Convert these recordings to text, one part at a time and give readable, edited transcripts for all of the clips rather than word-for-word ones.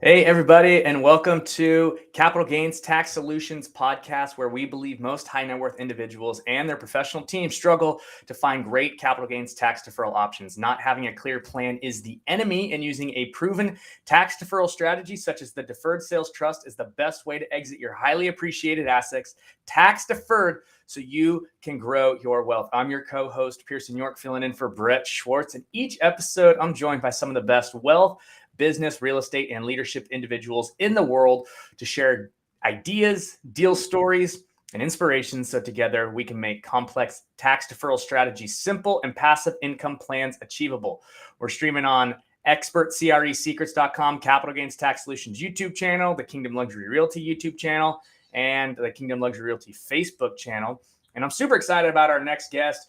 Hey, everybody, and welcome to Capital Gains Tax Solutions podcast, where we believe most high net worth individuals and their professional teams struggle to find great capital gains tax deferral options. Not having a clear plan is the enemy, and using a proven tax deferral strategy such as the Deferred Sales Trust is the best way to exit your highly appreciated assets tax deferred so you can grow your wealth. I'm your co-host, Pearson York, filling in for Brett Swarts. And each episode, I'm joined by some of the best wealth, business, real estate, and leadership individuals in the world to share ideas, deal stories, and inspirations so together we can make complex tax deferral strategies simple and passive income plans achievable. We're streaming on expertcresecrets.com, Capital Gains Tax Solutions YouTube channel, the Kingdom Luxury Realty YouTube channel, and the Kingdom Luxury Realty Facebook channel. And I'm super excited about our next guest.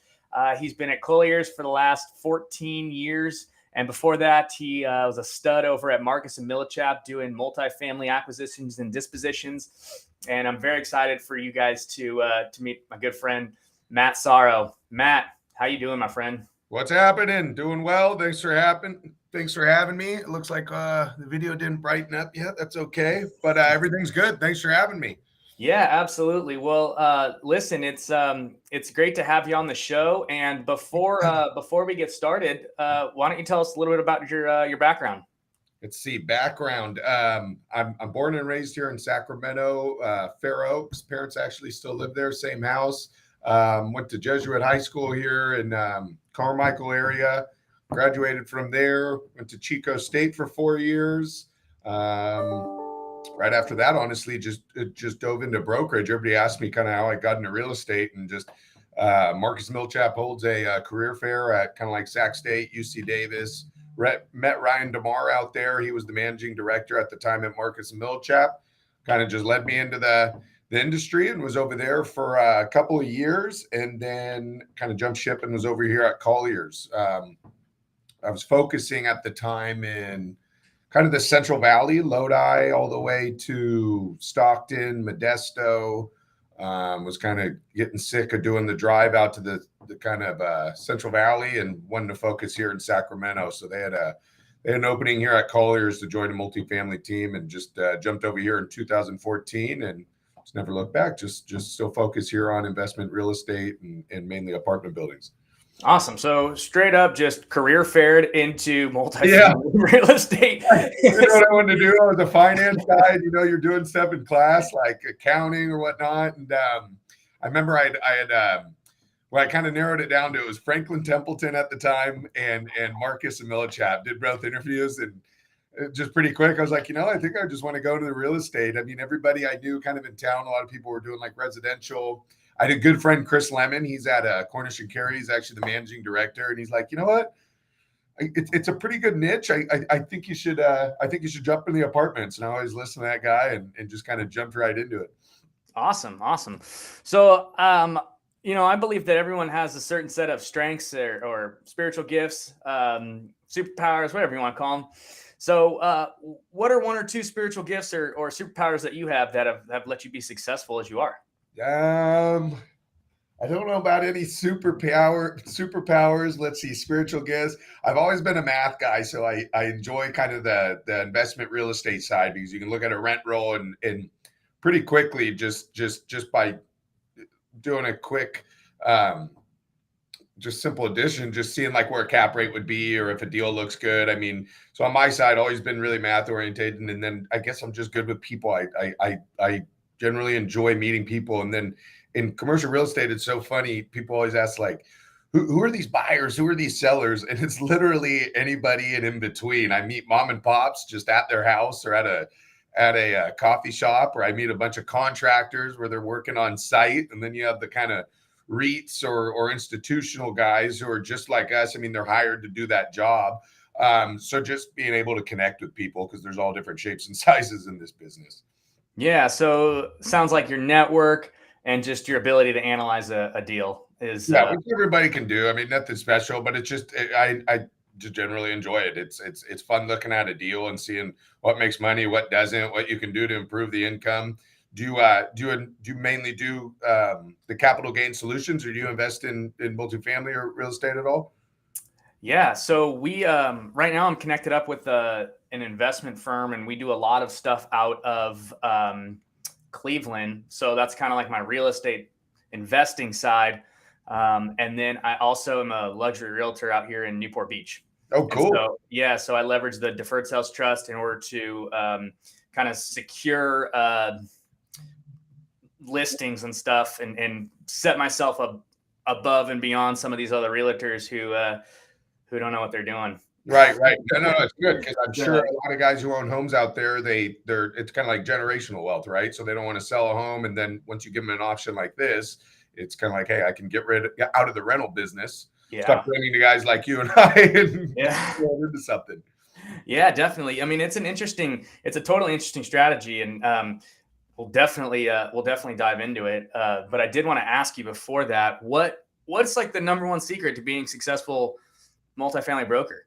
He's been at Colliers for the last 14 years. And before that, he was a stud over at Marcus Millichap doing multifamily acquisitions and dispositions. And I'm very excited for you guys to meet my good friend, Matt Sarro. Matt, how you doing, my friend? What's happening? Doing well. Thanks for having me. It looks like the video didn't brighten up yet. That's okay. But everything's good. Thanks for having me. Yeah, absolutely. Well, listen, it's great to have you on the show. And before we get started, why don't you tell us a little bit about your background? Let's see. Background. I'm born and raised here in Sacramento, Fair Oaks. Parents actually still live there, same house. Went to Jesuit High School here in Carmichael area. Graduated from there. Went to Chico State for 4 years. Right after that, honestly, just dove into brokerage. Everybody asked me kind of how I got into real estate, and just Marcus Millichap holds a career fair at kind of like Sac State, UC Davis. Met Ryan DeMar out there. He was the managing director at the time at Marcus Millichap. Kind of just led me into the industry, and was over there for a couple of years, and then kind of jumped ship and was over here at Colliers. I was focusing at the time in kind of the Central Valley, Lodi, all the way to Stockton, Modesto. Was kind of getting sick of doing the drive out to the kind of Central Valley, and wanted to focus here in Sacramento. So they had an opening here at Colliers to join a multifamily team, and just jumped over here in 2014, and just never looked back. Just still focus here on investment real estate and mainly apartment buildings. Awesome. So straight up, just career fared into multifamily real estate. You know what I wanted to do? I was a finance guy. You're doing stuff in class like accounting or whatnot. And I remember I kind of narrowed it down to, it was Franklin Templeton at the time and Marcus and Millichap. Did both interviews, and just pretty quick, I was like, I think I just want to go to the real estate. I mean, everybody I knew kind of in town, a lot of people were doing like residential. I had a good friend, Chris Lemon. He's at Cornish and Carey. He's actually the managing director. And he's like, you know what? It's a pretty good niche. I think you should jump in the apartments. And I always listened to that guy and just kind of jumped right into it. Awesome. So, I believe that everyone has a certain set of strengths or spiritual gifts, superpowers, whatever you want to call them. So what are one or two spiritual gifts or superpowers that you have that have let you be successful as you are? I don't know about any superpowers. Let's see, spiritual gifts. I've always been a math guy, so I enjoy kind of the investment real estate side, because you can look at a rent roll and pretty quickly just by doing a quick just simple addition, just seeing like where a cap rate would be or if a deal looks good. I mean, so on my side, always been really math oriented, and then I guess I'm just good with people. I generally enjoy meeting people. And then in commercial real estate, it's so funny. People always ask like, who are these buyers? Who are these sellers? And it's literally anybody and in between. I meet mom and pops just at their house or at a coffee shop, or I meet a bunch of contractors where they're working on site. And then you have the kind of REITs or institutional guys who are just like us. I mean, they're hired to do that job. So just being able to connect with people, because there's all different shapes and sizes in this business. Yeah. So sounds like your network and just your ability to analyze a deal is. Which everybody can do. I mean, nothing special, but it's just, I just generally enjoy it. It's fun looking at a deal and seeing what makes money, what doesn't, what you can do to improve the income. Do you mainly do the capital gain solutions, or do you invest in multifamily or real estate at all? Yeah. So we right now I'm connected up with an investment firm, and we do a lot of stuff out of Cleveland. So that's kind of like my real estate investing side. And then I also am a luxury realtor out here in Newport Beach. Oh, And cool. so, yeah, so I leverage the Deferred Sales Trust in order to kind of secure listings and stuff, and set myself up above and beyond some of these other realtors who don't know what they're doing. Right. No, it's good because I'm sure Yeah. a lot of guys who own homes out there, they're it's kind of like generational wealth, right? So they don't want to sell a home, and then once you give them an option like this, it's kind of like, hey, I can get out of the rental business, start renting to guys like you and I, and roll into something. Yeah, definitely. I mean, it's a totally interesting strategy, and we'll definitely dive into it. But I did want to ask you before that, what's like the number one secret to being successful multifamily broker?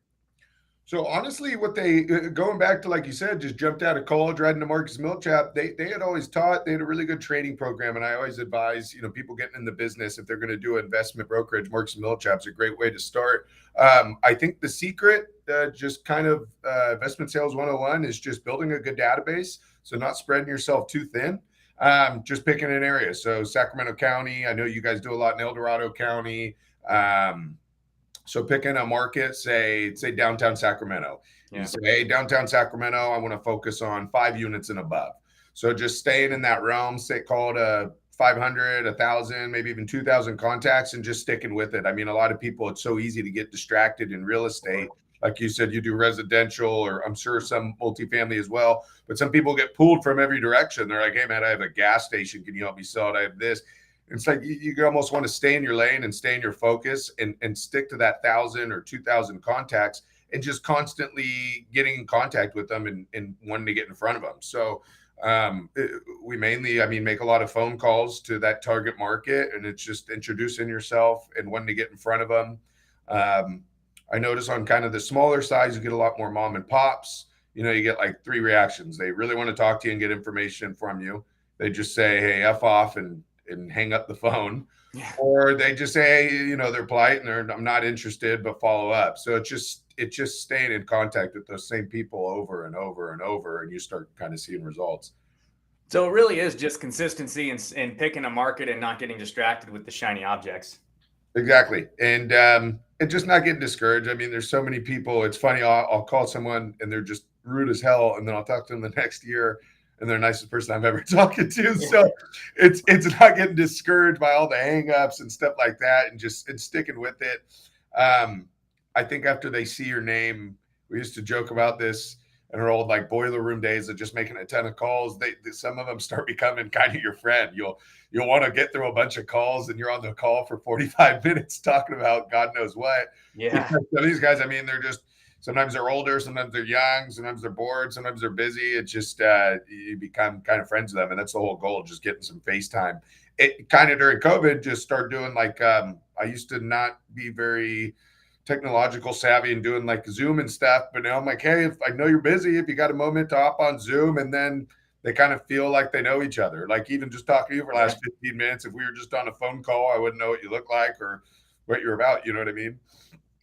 So honestly, what they going back to, like you said, just jumped out of college, right into Marcus Millichap. They had always taught, they had a really good trading program, and I always advise people getting in the business, if they're going to do investment brokerage, Marcus Millichap's a great way to start. I think the secret, just kind of investment sales 101, is just building a good database. So not spreading yourself too thin. Just picking an area. So Sacramento County, I know you guys do a lot in El Dorado County. So picking a market, say downtown Sacramento. You say, hey, downtown Sacramento, I want to focus on 5 units and above. So just staying in that realm, say call it a 500, 1,000, maybe even 2,000 contacts, and just sticking with it. I mean, a lot of people, it's so easy to get distracted in real estate. Like you said, you do residential, or I'm sure some multifamily as well. But some people get pulled from every direction. They're like, hey, man, I have a gas station. Can you help me sell it? I have this. It's like you almost want to stay in your lane and stay in your focus, and stick to that 1,000 or 2,000 contacts, and just constantly getting in contact with them, and wanting to get in front of them. So we mainly, make a lot of phone calls to that target market, and it's just introducing yourself and wanting to get in front of them. I notice on kind of the smaller size, you get a lot more mom and pops. You get like 3 reactions. They really want to talk to you and get information from you. They just say, hey, F off, and hang up the phone. Or they just say, they're polite and I'm not interested, but follow up. So it's just staying in contact with those same people over and over and over, and you start kind of seeing results. So it really is just consistency and picking a market and not getting distracted with the shiny objects. Exactly. And just not getting discouraged. I mean, there's so many people. It's funny. I'll call someone and they're just rude as hell, and then I'll talk to them the next year, and they're the nicest person I've ever talked to. So it's not getting discouraged by all the hangups and stuff like that, and sticking with it. I think after they see your name, we used to joke about this in our old like boiler room days of just making a ton of calls. Some of them start becoming kind of your friend. You'll want to get through a bunch of calls, and you're on the call for 45 minutes talking about God knows what. Yeah. So these guys, they're just, sometimes they're older, sometimes they're young, sometimes they're bored, sometimes they're busy. It's just you become kind of friends with them, and that's the whole goal, just getting some FaceTime. It kind of during COVID just started doing like I used to not be very technological savvy and doing like Zoom and stuff, but now I'm like, hey, if I know you're busy, if you got a moment to hop on Zoom, and then they kind of feel like they know each other. Like even just talking to you for the last 15 minutes, if we were just on a phone call, I wouldn't know what you look like or what you're about. You know what I mean?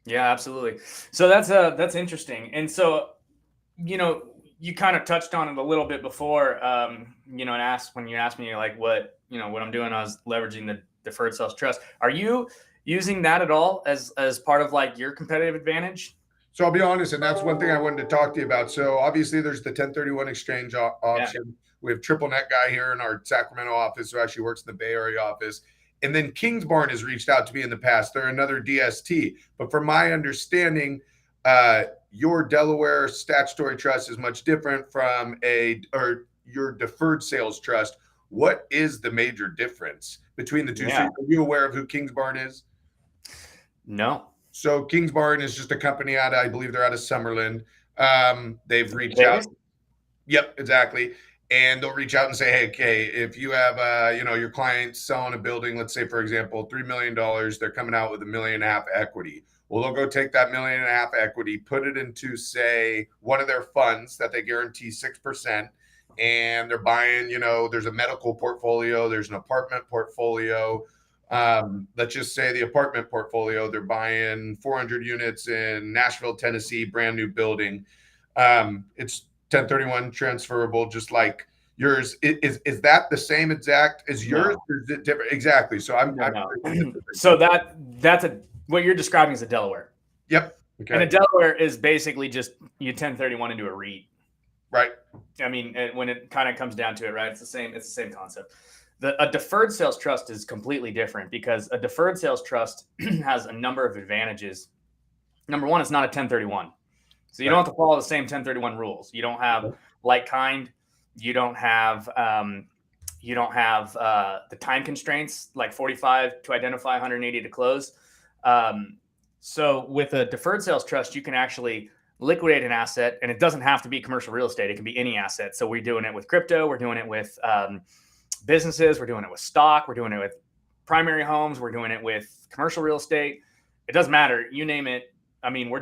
Yeah, absolutely. So that's interesting. And so, you kind of touched on it a little bit before, and when you asked me like what I'm doing, I was leveraging the Deferred Sales Trust. Are you using that at all as part of like your competitive advantage? So I'll be honest, and that's one thing I wanted to talk to you about. So obviously there's the 1031 exchange option. Yeah. We have Triple Net guy here in our Sacramento office who actually works in the Bay Area office. And then Kingsbarn has reached out to me in the past. They're another DST. But from my understanding, your Delaware statutory trust is much different from your Deferred Sales Trust. What is the major difference between the two? Yeah. So are you aware of who Kingsbarn is? No. So Kingsbarn is just a company I believe they're out of Summerlin. They've reached out. Yep, exactly. And they'll reach out and say, hey, okay, if you have, your client selling a building, let's say, for example, $3 million, they're coming out with $1.5 million equity. Well, they'll go take that $1.5 million equity, put it into, say, one of their funds that they guarantee 6%. And they're buying, there's a medical portfolio, there's an apartment portfolio. Let's just say the apartment portfolio, they're buying 400 units in Nashville, Tennessee, brand new building. It's 1031 transferable, just like yours. Is that the same exact as yours? No. Or is it different? Exactly. So I'm So that's what you're describing is a Delaware. Yep. And Okay. a Delaware is basically just you 1031 into a REIT. Right. I mean, when it kind of comes down to it, right? It's the same concept. A deferred sales trust is completely different because a deferred sales trust has a number of advantages. Number one, it's not a 1031. So you don't have to follow the same 1031 rules. You don't have like kind. You don't have the time constraints like 45 to identify, 180 to close. So with a deferred sales trust, you can actually liquidate an asset, and it doesn't have to be commercial real estate. It can be any asset. So we're doing it with crypto. We're doing it with businesses. We're doing it with stock. We're doing it with primary homes. We're doing it with commercial real estate. It doesn't matter. You name it. I mean, we're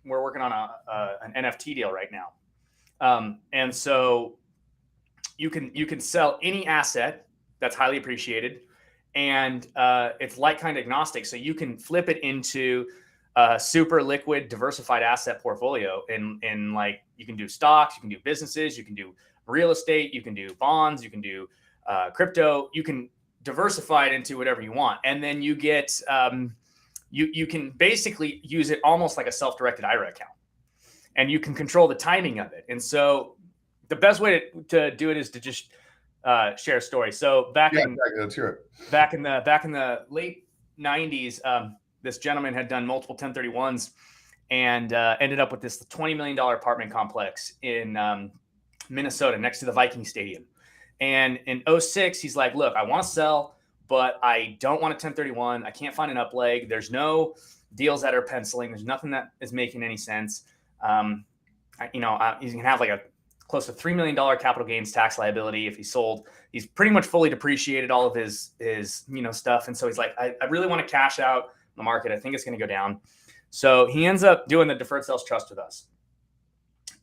working on an NFT deal right now. And so you can sell any asset that's highly appreciated, and it's like kind agnostic. So you can flip it into a super liquid, diversified asset portfolio. And like you can do stocks, you can do businesses, you can do real estate, you can do bonds, you can do crypto. You can diversify it into whatever you want, and then you get you can basically use it almost like a self-directed IRA account, and you can control the timing of it. And so the best way to do it is to just share a story. So back in the late 90s, this gentleman had done multiple 1031s and ended up with this $20 million apartment complex in Minnesota next to the Viking Stadium. And in 2006, he's like, look, I want to sell, but I don't want a 1031. I can't find an up leg. There's no deals that are penciling. There's nothing that is making any sense. He's going to have like a close to $3 million capital gains tax liability if he sold. He's pretty much fully depreciated all of his stuff. And so he's like, I really want to cash out the market. I think it's going to go down. So he ends up doing the deferred sales trust with us.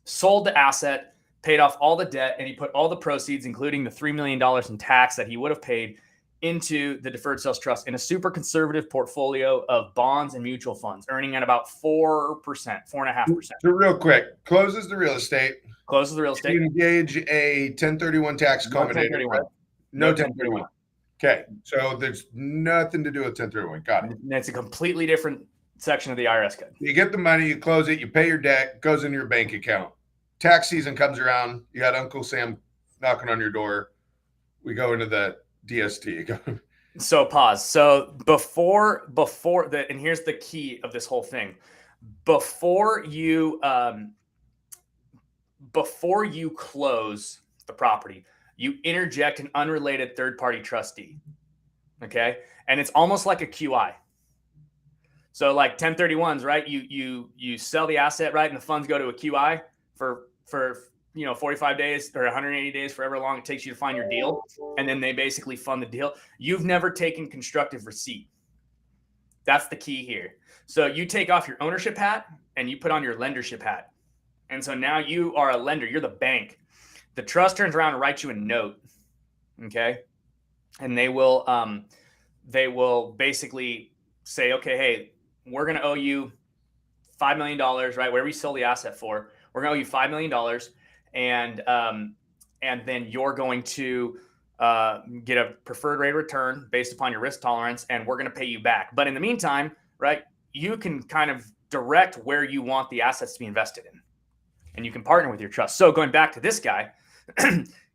Sold the asset, paid off all the debt, and he put all the proceeds, including the $3 million in tax that he would have paid, into the deferred sales trust in a super conservative portfolio of bonds and mutual funds, earning at about 4%, 4.5%. So real quick, closes the real estate. Closes the real estate. Engage a 1031 tax accommodator. No 1031. Okay, so there's nothing to do with 1031. Got it. It's a completely different section of the IRS code. You get the money, you close it, you pay your debt, goes into your bank account. Tax season comes around, you got Uncle Sam knocking on your door. We go into the DST. So pause. So before the, and here's the key of this whole thing. Before you close the property, you interject an unrelated third-party trustee. Okay. And it's almost like a QI. So like 1031s, right? You sell the asset, right? And the funds go to a QI for 45 days or 180 days, for however long it takes you to find your deal. And then they basically fund the deal. You've never taken constructive receipt. That's the key here. So you take off your ownership hat and you put on your lendership hat. And so now you are a lender. You're the bank. The trust turns around and writes you a note. Okay. And they will basically say, okay, hey, we're going to owe you $5 million, right? Whatever you sold the asset for, we're going to owe you $5 million. And then you're going to get a preferred rate of return based upon your risk tolerance, and we're going to pay you back. But in the meantime, right, you can kind of direct where you want the assets to be invested in, and you can partner with your trust. So going back to this guy,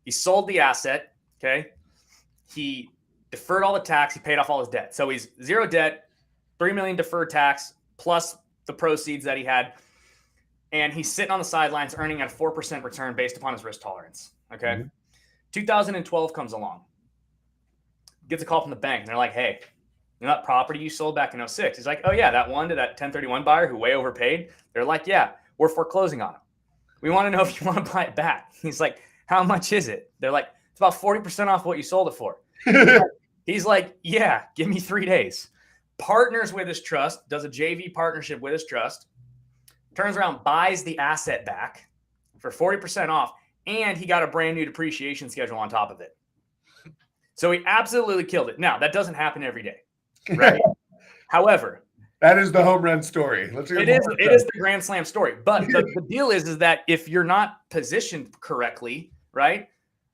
he sold the asset. Okay. He deferred all the tax. He paid off all his debt. So he's zero debt, $3 million deferred tax plus the proceeds that he had. And he's sitting on the sidelines earning at a 4% return based upon his risk tolerance. Okay. Mm-hmm. 2012 comes along, gets a call from the bank, and they're like, hey, you know that property you sold back in 2006? He's like, oh yeah, that one to that 1031 buyer who way overpaid. They're like, yeah, we're foreclosing on him. We want to know if you want to buy it back. He's like, how much is it? They're like, it's about 40% off what you sold it for. He's like, yeah, give me 3 days. Partners with his trust, does a JV partnership with his trust, turns around, buys the asset back for 40% off, and he got a brand new depreciation schedule on top of it. So he absolutely killed it. Now, that doesn't happen every day, right? However, that is the home run story. It is the grand slam story. But the deal is that if you're not positioned correctly, right,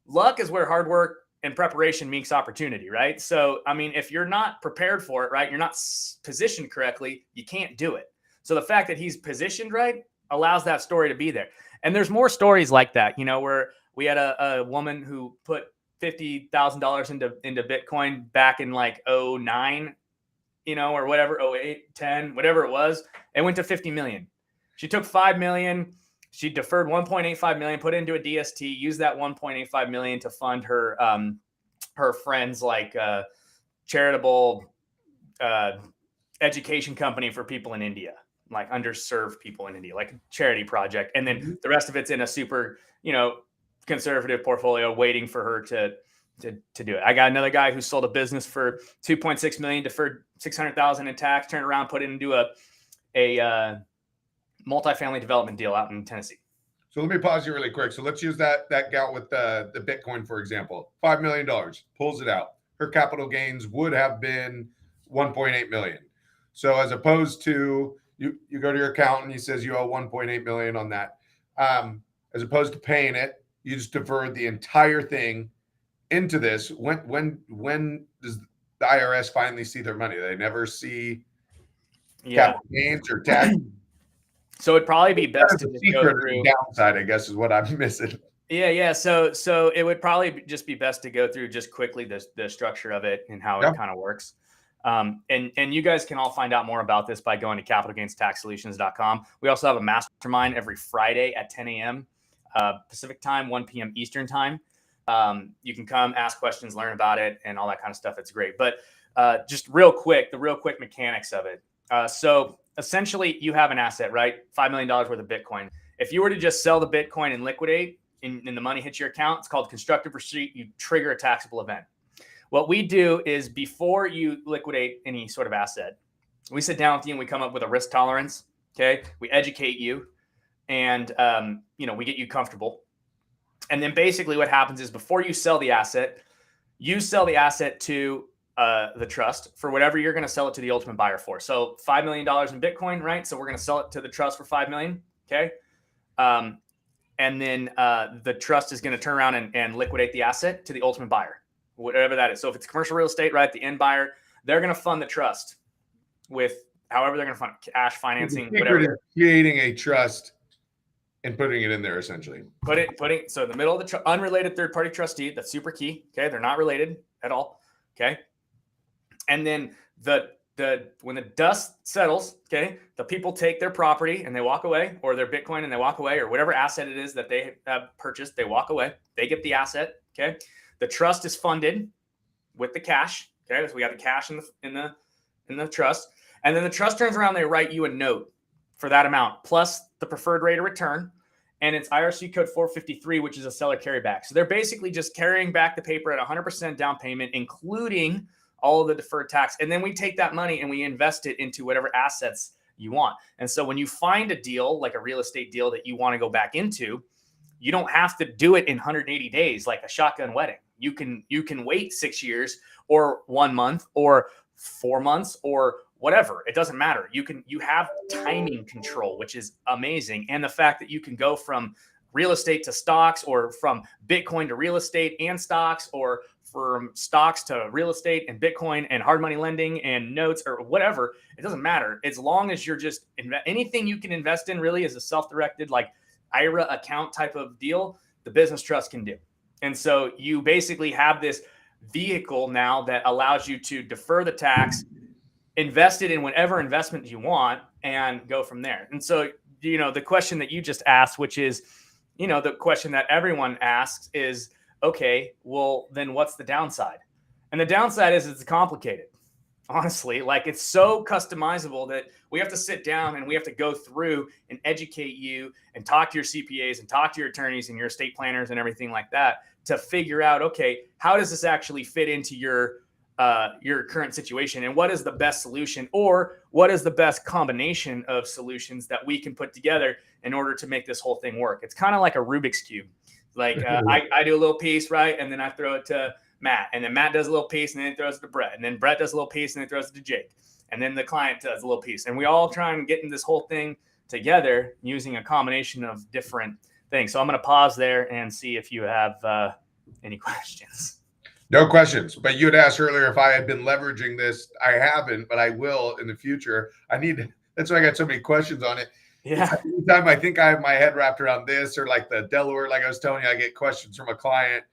luck is where hard work and preparation meets opportunity, right? So, I mean, if you're not prepared for it, right, you're not positioned correctly, you can't do it. So the fact that he's positioned right allows that story to be there. And there's more stories like that, where we had a woman who put $50,000 into Bitcoin back in like 09, or whatever, 08, 10, whatever it was, it went to 50 million. She took 5 million. She deferred 1.85 million, put it into a DST, used that 1.85 million to fund her, her friends, like charitable education company for people in India, like underserved people in India, like a charity project. And then the rest of it's in a super, conservative portfolio waiting for her to do it. I got another guy who sold a business for 2.6 million, deferred 600,000 in tax, turned around, put it into a multifamily development deal out in Tennessee. So let me pause you really quick. So let's use that gal with the Bitcoin, for example. $5 million, pulls it out. Her capital gains would have been 1.8 million. So as opposed to you go to your accountant, he says you owe 1.8 million on that. As opposed to paying it, you just deferred the entire thing into this. When does the IRS finally see their money? They never see capital gains or tax. So it'd probably be best to just go through downside, I guess, is what I'm missing. Yeah. So it would probably just be best to go through just quickly the structure of it and how it kind of works. And you guys can all find out more about this by going to capitalgainstaxsolutions.com. We also have a mastermind every Friday at 10 a.m. Pacific time, 1 p.m. Eastern time. You can come, ask questions, learn about it, and all that kind of stuff. It's great. But just the real quick mechanics of it. So essentially, you have an asset, right? $5 million worth of Bitcoin. If you were to just sell the Bitcoin and liquidate, and the money hits your account, it's called constructive receipt. You trigger a taxable event. What we do is before you liquidate any sort of asset, we sit down with you and we come up with a risk tolerance. Okay, we educate you, and we get you comfortable. And then basically what happens is before you sell the asset to the trust for whatever you're going to sell it to the ultimate buyer for. So $5 million in Bitcoin, right? So we're going to sell it to the trust for 5 million. Okay. And then the trust is going to turn around and liquidate the asset to the ultimate buyer, whatever that is. So if it's commercial real estate, right, the end buyer, they're going to fund the trust with however they're going to fund it, cash financing, whatever. Creating a trust and putting it in there, essentially. So in the middle of the unrelated third-party trustee, that's super key. Okay, they're not related at all. Okay, and then when the dust settles, okay, the people take their property and they walk away, or their Bitcoin and they walk away, or whatever asset it is that they have purchased, they walk away. They get the asset. Okay, the trust is funded with the cash. Okay, so we got the cash in the trust, and then the trust turns around. They write you a note for that amount plus the preferred rate of return, and it's IRC code 453, which is a seller carryback. So they're basically just carrying back the paper at 100% down payment, including all of the deferred tax. And then we take that money and we invest it into whatever assets you want. And so when you find a deal, like a real estate deal that you want to go back into, you don't have to do it in 180 days like a shotgun wedding. You can wait 6 years or 1 month or 4 months or whatever. It doesn't matter. You have timing control, which is amazing. And the fact that you can go from real estate to stocks, or from Bitcoin to real estate and stocks, or from stocks to real estate and Bitcoin and hard money lending and notes or whatever, it doesn't matter. As long as you're just anything you can invest in really is a self-directed, like IRA account type of deal, the business trust can do. And so you basically have this vehicle now that allows you to defer the tax, invest it in whatever investment you want, and go from there. And so, the question that you just asked, which is, the question that everyone asks is, okay, well, then what's the downside? And the downside is it's complicated. Honestly, like it's so customizable that we have to sit down and we have to go through and educate you and talk to your CPAs and talk to your attorneys and your estate planners and everything like that to figure out, okay, how does this actually fit into your current situation, and what is the best solution, or what is the best combination of solutions that we can put together in order to make this whole thing work. It's kind of like a Rubik's Cube. Like I do a little piece, right? And then I throw it to Matt, and then Matt does a little piece and then he throws it to Brett, and then Brett does a little piece and then throws it to Jake, and then the client does a little piece, and we all try and get in this whole thing together using a combination of different things. So I'm going to pause there and see if you have any questions. No questions, but you had asked earlier if I had been leveraging this. I haven't, but I will in the future. That's why I got so many questions on it. Yeah. Anytime I think I have my head wrapped around this, or like the Delaware, like I was telling you, I get questions from a client.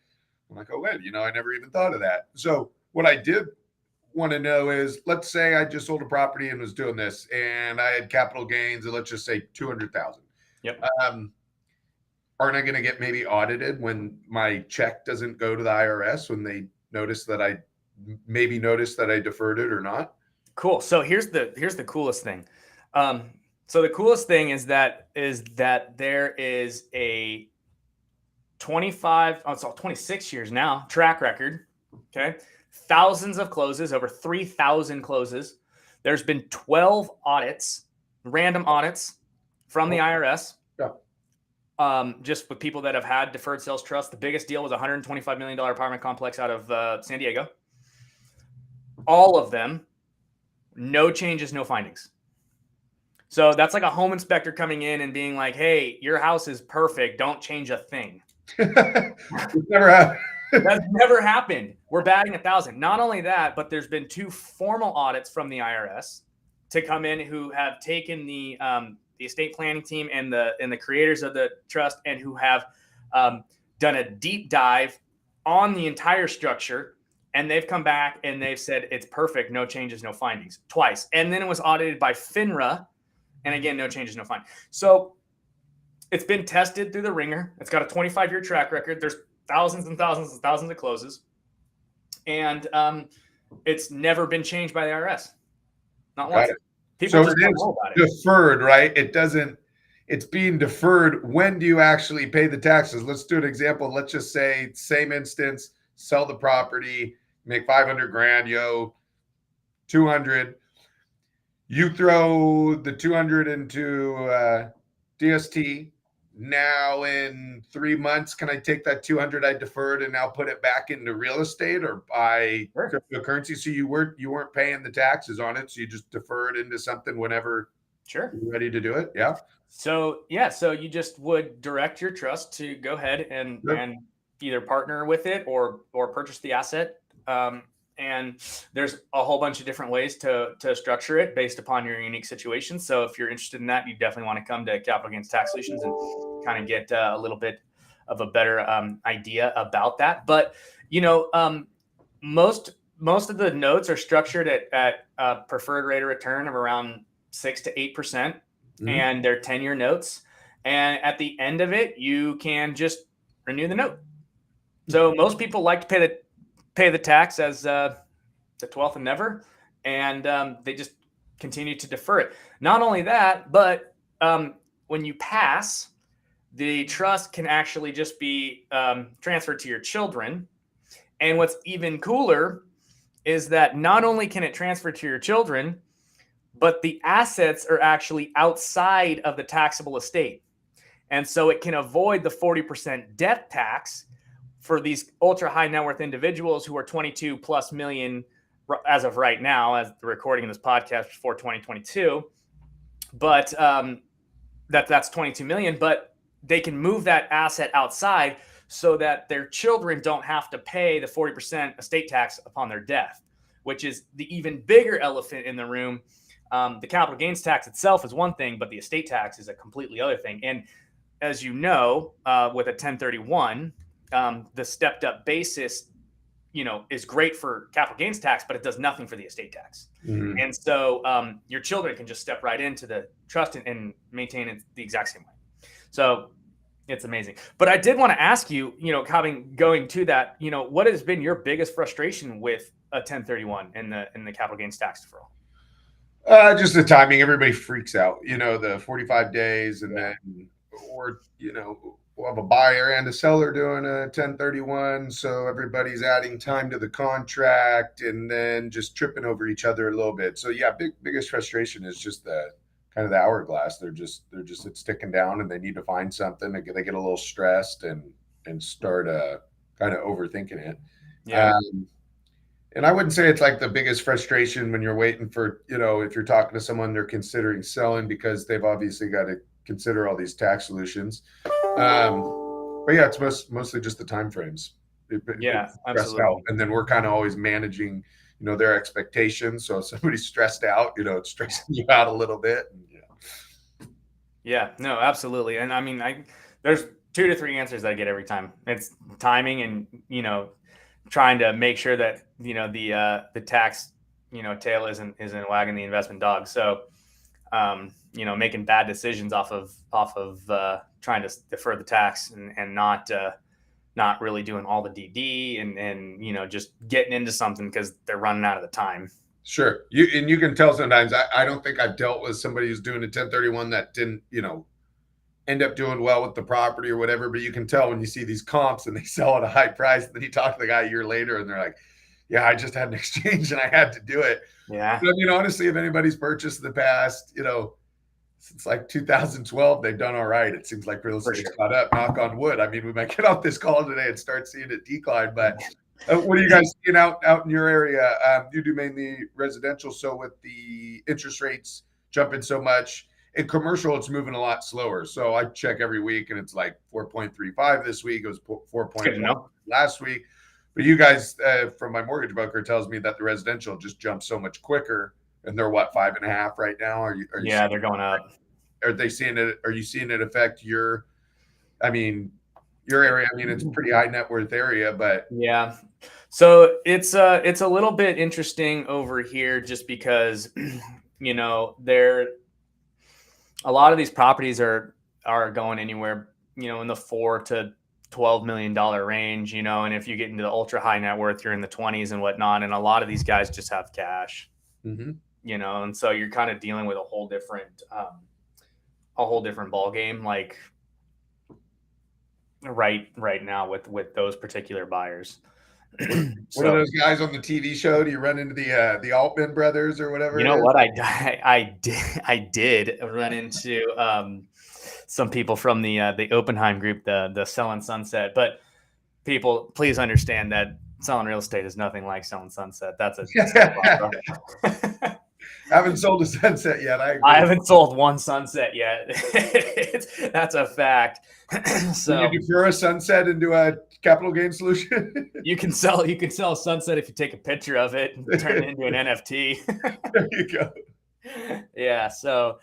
I'm like, oh, wait, I never even thought of that. So what I did want to know is, let's say I just sold a property and was doing this, and I had capital gains, and let's just say $200,000. Yep. Aren't I going to get maybe audited when my check doesn't go to the IRS when they notice that I deferred it or not? Cool. So here's the coolest thing. So the coolest thing is that there is a 26 years now track record. Okay. Thousands of closes, over 3,000 closes. There's been 12 audits, random audits from the IRS. Yeah. Just with people that have had deferred sales trust. The biggest deal was a $125 million apartment complex out of San Diego. All of them, no changes, no findings. So that's like a home inspector coming in and being like, hey, your house is perfect. Don't change a thing. It's never happened. That's never happened. We're batting 1,000. Not only that, but there's been 2 formal audits from the IRS to come in who have taken the estate planning team and the creators of the trust, and who have done a deep dive on the entire structure. And they've come back and they've said it's perfect, no changes, no findings, twice. And then it was audited by FINRA, and again, no changes, no findings. So it's been tested through the ringer. It's got a 25-year track record. There's thousands and thousands and thousands of closes, and it's never been changed by the IRS. Not once. People just don't know about it. Deferred, right? It's being deferred. When do you actually pay the taxes? Let's do an example. Let's just say, same instance, sell the property, make $500,000, you owe 200. You throw the 200 into DST. Now in 3 months, can I take that 200 I deferred and now put it back into real estate or buy cryptocurrency? So you weren't paying the taxes on it, so you just deferred into something whenever you're ready to do it. Yeah. So you just would direct your trust to go ahead and either partner with it or purchase the asset. And there's a whole bunch of different ways to structure it based upon your unique situation. So if you're interested in that, you definitely want to come to Capital Gains Tax Solutions and kind of get a little bit of a better idea about that. But most of the notes are structured at a preferred rate of return of around 6 to 8%, and they're 10-year notes. And at the end of it, you can just renew the note. So most people like to pay the tax as the 12th and never, and they just continue to defer it. Not only that, but when you pass, the trust can actually just be transferred to your children. And what's even cooler is that not only can it transfer to your children, but the assets are actually outside of the taxable estate. And so it can avoid the 40% death tax for these ultra high net worth individuals who are 22 plus million as of right now, as the recording of this podcast before 2022. But that's 22 million, but they can move that asset outside so that their children don't have to pay the 40% estate tax upon their death, which is the even bigger elephant in the room. The capital gains tax itself is one thing, but the estate tax is a completely other thing. And as you know, with a 1031, the stepped up basis, is great for capital gains tax, but it does nothing for the estate tax. Mm-hmm. And so your children can just step right into the trust and maintain it the exact same way. So it's amazing. But I did want to ask you, going to that, what has been your biggest frustration with a 1031 in the capital gains tax deferral? Just the timing. Everybody freaks out, the 45 days and then, we'll have a buyer and a seller doing a 1031. So everybody's adding time to the contract and then just tripping over each other a little bit. So yeah, biggest frustration is just the kind of the hourglass. They're just it's ticking down and they need to find something. They get a little stressed and start kind of overthinking it. Yeah. And I wouldn't say it's like the biggest frustration when you're waiting for, if you're talking to someone, they're considering selling because they've obviously got to consider all these tax solutions. But yeah, it's mostly just the time frames. Yeah, Stressed out, absolutely. and then we're kind of always managing, their expectations. So if somebody's stressed out, it's stressing you out a little bit. Yeah, no, absolutely. And I mean, there's 2 to 3 answers that I get every time. It's timing and, trying to make sure that, the tax, tail isn't wagging the investment dog. So, making bad decisions off of trying to defer the tax and not really doing all the DD and just getting into something because they're running out of the time. Sure. You can tell sometimes. I don't think I've dealt with somebody who's doing a 1031 that didn't, end up doing well with the property or whatever, but you can tell when you see these comps and they sell at a high price, and then you talk to the guy a year later and they're like, yeah, I just had an exchange and I had to do it. Yeah. But I mean, honestly, if anybody's purchased in the past, since like 2012, they've done all right. It seems like real estate's caught up, knock on wood. I mean, we might get off this call today and start seeing it decline, but what are you guys seeing out in your area? You do mainly residential. So with the interest rates jumping so much, in commercial, it's moving a lot slower. So I check every week and it's like 4.35 this week. It was 4.1 last week. But you guys, from my mortgage broker, tells me that the residential just jumped so much quicker. And they're what, 5.5 right now? Are you Yeah, they're going up. Are they seeing it? Are you seeing it affect your area? I mean, it's a pretty high net worth area, but yeah. So it's a little bit interesting over here just because, a lot of these properties are going anywhere, in the $4 to $12 million range, and if you get into the ultra high net worth, you're in the 20s and whatnot. And a lot of these guys just have cash, and so you're kind of dealing with a whole different ball game, like right now with those particular buyers. One of those guys on the TV show. Do you run into the Altman brothers or whatever? You know what? I did run into some people from the Oppenheim group, the Selling Sunset. But people, please understand that selling real estate is nothing like Selling Sunset. That's haven't sold a sunset yet. I haven't sold one sunset yet. That's a fact. So can you defer a sunset into a capital gain solution? you can sell a sunset if you take a picture of it and turn it into an NFT. There you go. Yeah. So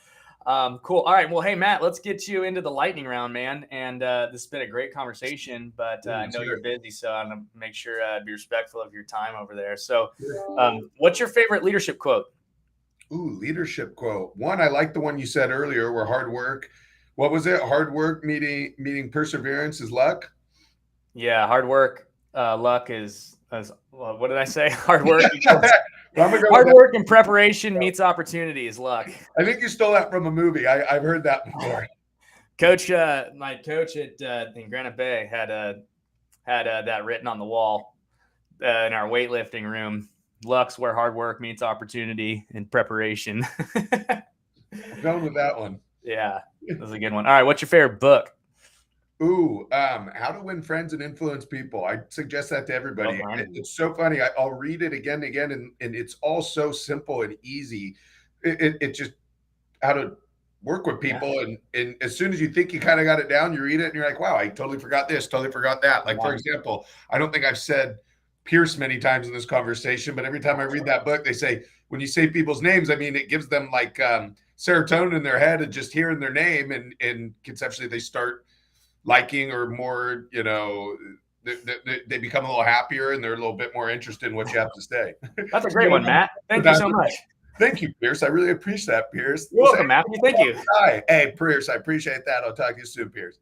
cool. All right. Well, hey, Matt, let's get you into the lightning round, man. And this has been a great conversation, but I know you're busy, so I'm going to make sure be respectful of your time over there. So what's your favorite leadership quote? Ooh, leadership quote. One, I like the one you said earlier where hard work. What was it? Hard work meeting perseverance is luck. Yeah. Hard work. Luck is what did I say? Hard work. Hard work and preparation meets opportunity is luck. I think you stole that from a movie. I've heard that before. Coach, my coach in Granite Bay had that written on the wall in our weightlifting room. Luck's where hard work meets opportunity and preparation. I'm going with that one. Yeah, that was a good one. All right, what's your favorite book? Ooh, How to Win Friends and Influence People. I suggest that to everybody. It's so funny. I'll read it again and again, and it's all so simple and easy. It just how to work with people. Yeah. And as soon as you think you kind of got it down, you read it and you're like, wow, I totally forgot this, totally forgot that. Like, for example, I don't think I've said Pierce many times in this conversation, but every time I read that book, they say, when you say people's names, I mean, it gives them like serotonin in their head and just hearing their name, and conceptually they start liking or more, they become a little happier and they're a little bit more interested in what you have to say. That's a great one, Matt. Thank you so much. Thank you, Pierce. I really appreciate that, Pierce. You're welcome, Matthew. Thank you. Hi. Hey, Pierce, I appreciate that. I'll talk to you soon, Pierce.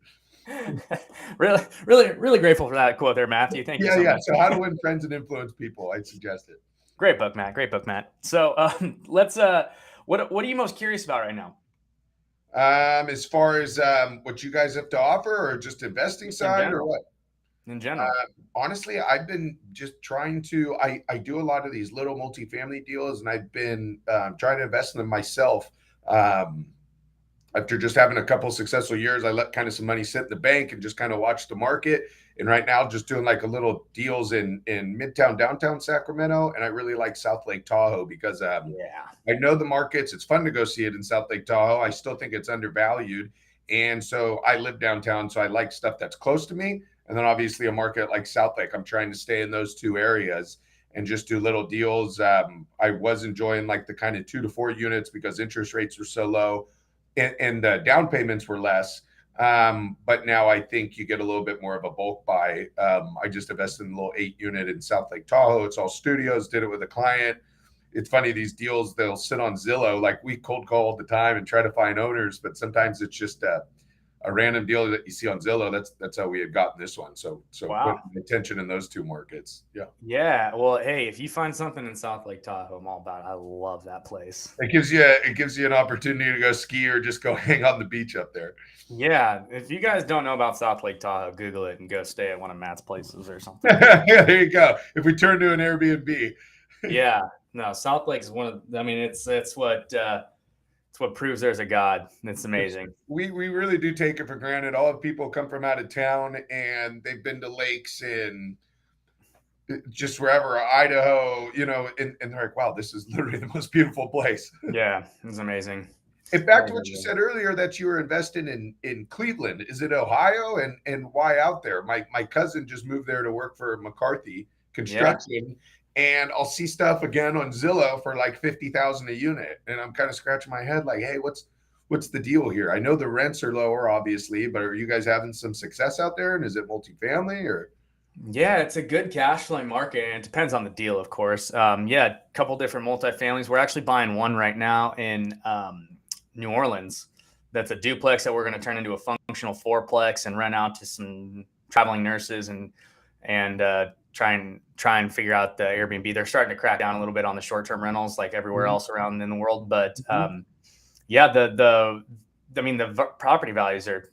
really grateful for that quote there, Matthew. Thank you so much. So How to Win Friends and Influence People. I'd suggest it. Great book, Matt. So let's what are you most curious about right now? As far as what you guys have to offer, or just investing side, or what? In general. Honestly, I've been just trying to, I do a lot of these little multifamily deals, and I've been trying to invest in them myself. After just having a couple successful years, I let kind of some money sit in the bank and just kind of watch the market. And right now, just doing like a little deals in Midtown, downtown Sacramento. And I really like South Lake Tahoe because I know the markets. It's fun to go see it in South Lake Tahoe. I still think it's undervalued. And so I live downtown, so I like stuff that's close to me. And then obviously a market like South Lake, I'm trying to stay in those two areas and just do little deals. I was enjoying like the kind of 2 to 4 units because interest rates were so low and the down payments were less. But now I think you get a little bit more of a bulk buy. I just invested in a little 8 unit in South Lake Tahoe. It's all studios, did it with a client. It's funny, these deals, they'll sit on Zillow. Like we cold call all the time and try to find owners, but sometimes it's just a random deal that you see on Zillow. That's how we had gotten this one. So wow. putting attention in those two markets. Yeah. Yeah. Well, hey, if you find something in South Lake Tahoe, I'm all about it. I love that place. It gives you an opportunity to go ski or just go hang on the beach up there. Yeah. If you guys don't know about South Lake Tahoe, Google it and go stay at one of Matt's places or something. There you go. If we turn to an Airbnb. Yeah. No, South Lake is one of, I mean, it's what proves there's a God. It's amazing. We really do take it for granted. All the people come from out of town and they've been to lakes in just wherever, Idaho, and they're like, wow, this is literally the most beautiful place. Yeah, it's amazing. In fact, what you said earlier that you were investing in Cleveland, is it Ohio? And why out there? My cousin just moved there to work for McCarthy Construction. Yeah. And I'll see stuff again on Zillow for like $50,000 a unit. And I'm kind of scratching my head like, hey, what's the deal here? I know the rents are lower, obviously, but are you guys having some success out there? And is it multifamily or? Yeah, it's a good cash flowing market, and it depends on the deal, of course. A couple different multifamilies. We're actually buying one right now in New Orleans. That's a duplex that we're going to turn into a functional fourplex and rent out to some traveling nurses and try and figure out the Airbnb. They're starting to crack down a little bit on the short-term rentals like everywhere else around in the world. But the property values are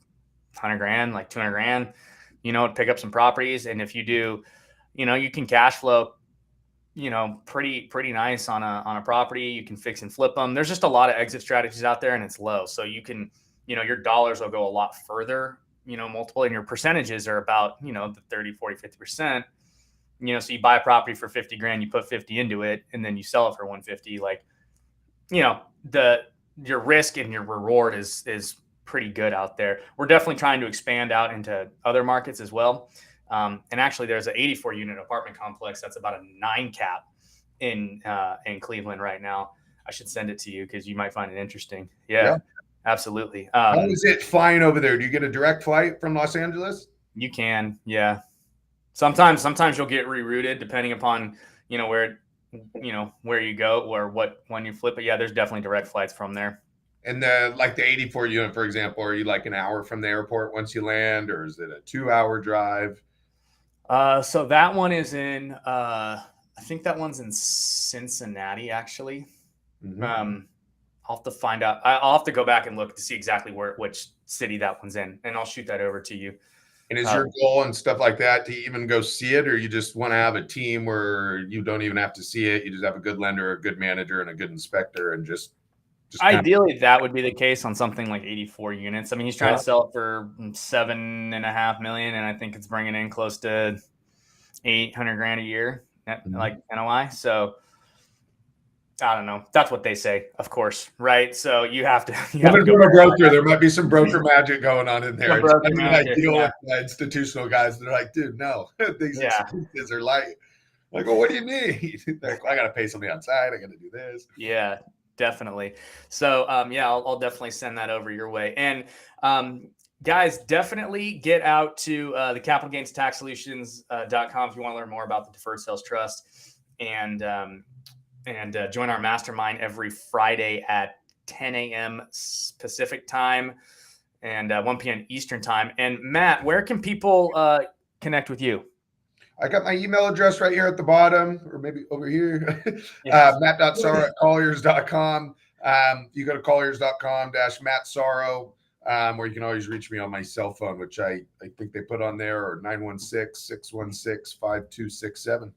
$100,000, like $200,000, to pick up some properties. And if you do, you can cash flow, pretty nice on a property. You can fix and flip them. There's just a lot of exit strategies out there and it's low. So you can, your dollars will go a lot further, multiple, and your percentages are about, the 30, 40, 50%. So you buy a property for $50,000, you put 50 into it, and then you sell it for 150. Like, your risk and your reward is pretty good out there. We're definitely trying to expand out into other markets as well. And actually, there's an 84 unit apartment complex that's about a 9 cap in Cleveland right now. I should send it to you because you might find it interesting. Yeah. Absolutely. How is it flying over there? Do you get a direct flight from Los Angeles? You can, yeah. Sometimes you'll get rerouted depending upon, where you go or when you flip it. Yeah, there's definitely direct flights from there. And the 84 unit, for example, are you like an hour from the airport once you land, or is it a 2-hour drive? So that one is in, I think that one's in Cincinnati, actually. Mm-hmm. I'll have to find out. I'll have to go back and look to see exactly which city that one's in, and I'll shoot that over to you. And is your goal and stuff like that to even go see it, or you just want to have a team where you don't even have to see it? You just have a good lender, a good manager, and a good inspector, and just ideally that would be the case on something like 84 units. I mean, he's trying to sell it for $7.5 million, and I think it's bringing in close to $800,000 a year, like NOI. So I don't know. That's what they say, of course, right? So you have to. Go to a broker. There might be some broker magic going on in there. I deal with institutional guys. They're like, dude, no, these expenses are like, well, what do you mean? Like, I got to pay somebody outside. I got to do this. Yeah, definitely. So, I'll definitely send that over your way. And guys, definitely get out to the capitalgainstaxsolutions.com if you want to learn more about the Deferred Sales Trust and join our mastermind every Friday at 10 a.m. Pacific time and 1 p.m. Eastern time. And Matt, where can people connect with you? I got my email address right here at the bottom, or maybe over here. Matt.sarro@colliers.com. You go to colliers.com/Matt Sarro, where you can always reach me on my cell phone, which I think they put on there, or 916-616-5267.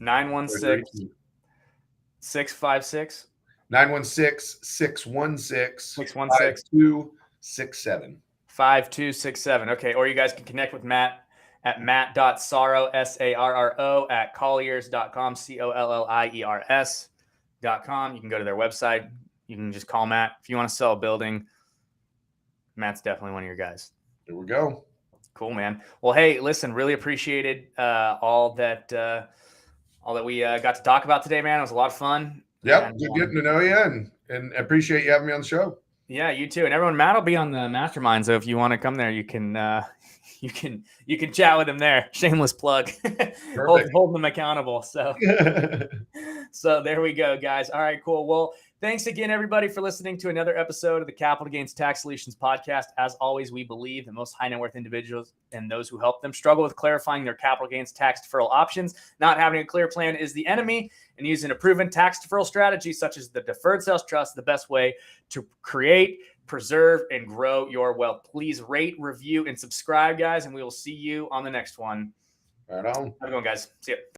916-656 916-616-5267. 5267. Okay. Or you guys can connect with Matt at matt.sarro, Sarro, at colliers.com, colliers.com. You can go to their website. You can just call Matt. If you want to sell a building, Matt's definitely one of your guys. There we go. Cool, man. Well, hey, listen, really appreciated all that we got to talk about today, man. It was a lot of fun. Yep, good getting to know you, and appreciate you having me on the show. Yeah, you too. And everyone, Matt will be on the mastermind, so if you want to come there, you can chat with him there. Shameless plug. Hold them accountable. So so there we go, guys. All right, cool. Well, thanks again, everybody, for listening to another episode of the Capital Gains Tax Solutions podcast. As always, we believe that most high net worth individuals and those who help them struggle with clarifying their capital gains tax deferral options. Not having a clear plan is the enemy, and using a proven tax deferral strategy such as the Deferred Sales Trust is the best way to create, preserve, and grow your wealth. Please rate, review, and subscribe, guys, and we will see you on the next one. Right on. Have a good one, guys. See ya.